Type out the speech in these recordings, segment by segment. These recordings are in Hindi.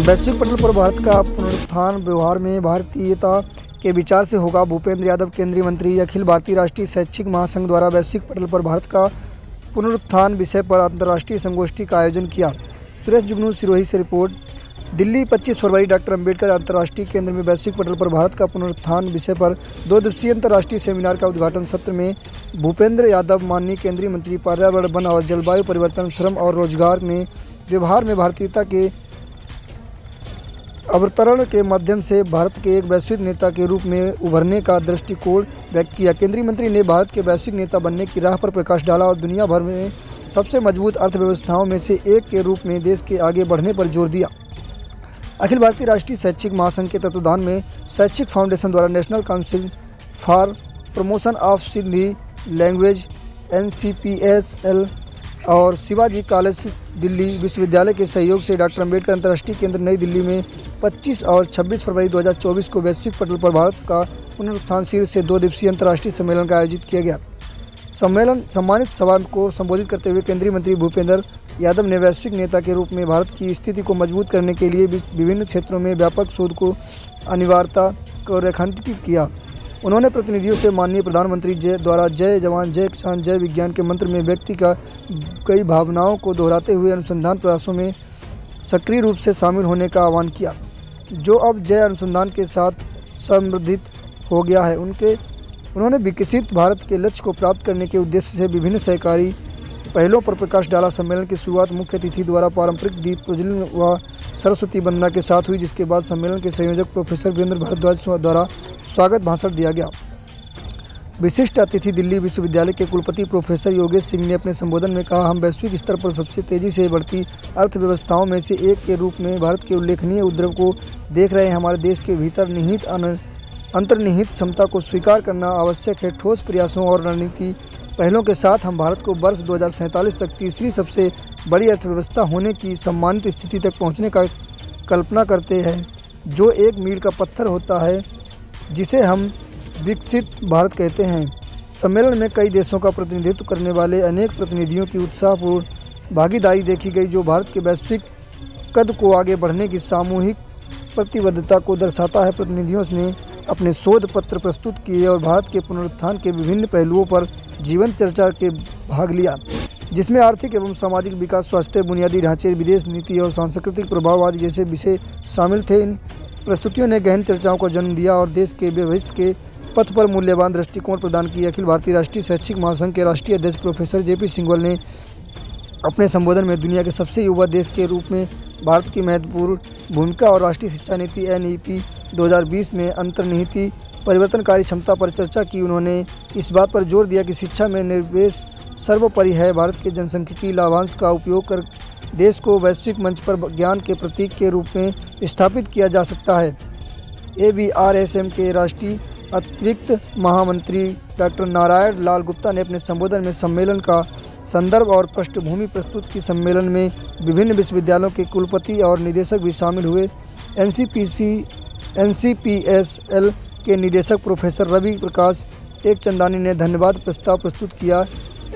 वैश्विक पटल पर भारत का पुनरुत्थान व्यवहार में भारतीयता के विचार से होगा। भूपेंद्र यादव, केंद्रीय मंत्री। अखिल भारतीय राष्ट्रीय शैक्षिक महासंघ द्वारा वैश्विक पटल पर भारत का पुनरुत्थान विषय पर अंतर्राष्ट्रीय संगोष्ठी का आयोजन किया। सुरेश जुगनू, सिरोही से रिपोर्ट। दिल्ली, 25 फरवरी। डॉक्टर अंबेडकर अंतर्राष्ट्रीय केंद्र में वैश्विक पटल पर भारत का पुनरुत्थान विषय पर 2 दिवसीय अंतर्राष्ट्रीय सेमिनार का उद्घाटन सत्र में भूपेंद्र यादव, माननीय केंद्रीय मंत्री पर्यावरण, वन और जलवायु परिवर्तन, श्रम और रोजगार ने व्यवहार में भारतीयता के अवतरण के माध्यम से भारत के एक वैश्विक नेता के रूप में उभरने का दृष्टिकोण व्यक्त किया। केंद्रीय मंत्री ने भारत के वैश्विक नेता बनने की राह पर प्रकाश डाला और दुनिया भर में सबसे मजबूत अर्थव्यवस्थाओं में से एक के रूप में देश के आगे बढ़ने पर जोर दिया। अखिल भारतीय राष्ट्रीय शैक्षिक महासंघ के तत्वाधान में शैक्षिक फाउंडेशन द्वारा national council for promotion of Sindhi language NCPSL और शिवाजी कॉलेज दिल्ली विश्वविद्यालय के सहयोग से डॉक्टर अंबेडकर अंतर्राष्ट्रीय केंद्र नई दिल्ली में 25 और 26 फरवरी 2024 को वैश्विक पटल पर भारत का पुनरुत्थान शीर्षक से 2 दिवसीय अंतर्राष्ट्रीय सम्मेलन का आयोजित किया गया। सम्मानित सभा को संबोधित करते हुए केंद्रीय मंत्री भूपेंद्र यादव ने वैश्विक नेता के रूप में भारत की स्थिति को मजबूत करने के लिए विभिन्न क्षेत्रों में व्यापक शोध को अनिवार्यता को रेखांकित किया। उन्होंने प्रतिनिधियों से माननीय प्रधानमंत्री द्वारा जय जवान जय किसान जय विज्ञान के मंत्र में व्यक्ति का कई भावनाओं को दोहराते हुए अनुसंधान प्रयासों में सक्रिय रूप से शामिल होने का आह्वान किया, जो अब जय अनुसंधान के साथ संवर्धित हो गया है। उन्होंने विकसित भारत के लक्ष्य को प्राप्त करने के उद्देश्य से विभिन्न सहकारी पहलों पर प्रकाश डाला। सम्मेलन की शुरुआत मुख्य अतिथि द्वारा पारंपरिक दीप प्रज्वलन व सरस्वती वंदना के साथ हुई, जिसके बाद सम्मेलन के संयोजक प्रोफेसर वीरेंद्र भारद्वाज द्वारा स्वागत भाषण दिया गया। विशिष्ट अतिथि दिल्ली विश्वविद्यालय के कुलपति प्रोफेसर योगेश सिंह ने अपने संबोधन में कहा, हम वैश्विक स्तर पर सबसे तेजी से बढ़ती अर्थव्यवस्थाओं में से एक के रूप में भारत के उल्लेखनीय उद्भव को देख रहे हैं। हमारे देश के भीतर निहित अंतर्निहित क्षमता को स्वीकार करना आवश्यक है। ठोस प्रयासों और रणनीति पहलों के साथ हम भारत को वर्ष 2047 तक तीसरी सबसे बड़ी अर्थव्यवस्था होने की सम्मानित स्थिति तक पहुंचने का कल्पना करते हैं, जो एक मील का पत्थर होता है जिसे हम विकसित भारत कहते हैं। सम्मेलन में कई देशों का प्रतिनिधित्व करने वाले अनेक प्रतिनिधियों की उत्साहपूर्ण भागीदारी देखी गई, जो भारत के वैश्विक कद को आगे बढ़ने की सामूहिक प्रतिबद्धता को दर्शाता है। प्रतिनिधियों ने अपने शोध पत्र प्रस्तुत किए और भारत के पुनरुत्थान के विभिन्न पहलुओं पर जीवंत चर्चा के भाग लिया, जिसमें आर्थिक एवं सामाजिक विकास, स्वास्थ्य, बुनियादी ढांचे, विदेश नीति और सांस्कृतिक प्रभाव आदि जैसे विषय शामिल थे। इन प्रस्तुतियों ने गहन चर्चाओं को जन्म दिया और देश के भविष्य के पथ पर मूल्यवान दृष्टिकोण प्रदान किए। अखिल भारतीय राष्ट्रीय शैक्षिक महासंघ के राष्ट्रीय अध्यक्ष प्रोफेसर JP सिंघल ने अपने संबोधन में दुनिया के सबसे युवा देश के रूप में भारत की महत्वपूर्ण भूमिका और राष्ट्रीय शिक्षा नीति NEP 2020 में अंतर्निहित परिवर्तनकारी क्षमता पर चर्चा की। उन्होंने इस बात पर जोर दिया कि शिक्षा में निवेश सर्वोपरि है। भारत के जनसांख्यिकीय लाभांश का उपयोग कर देश को वैश्विक मंच पर ज्ञान के प्रतीक के रूप में स्थापित किया जा सकता है। AVRSM के राष्ट्रीय अतिरिक्त महामंत्री डॉक्टर नारायण लाल गुप्ता ने अपने संबोधन में सम्मेलन का संदर्भ और पृष्ठभूमि प्रस्तुत की। सम्मेलन में विभिन्न विश्वविद्यालयों के कुलपति और निदेशक भी शामिल हुए। NCPSL के निदेशक प्रोफेसर रवि प्रकाश टेकचंदानी ने धन्यवाद प्रस्ताव प्रस्तुत किया।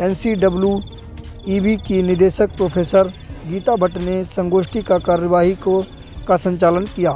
NCWEB की निदेशक प्रोफेसर गीता भट्ट ने संगोष्ठी का कार्यवाही का संचालन किया।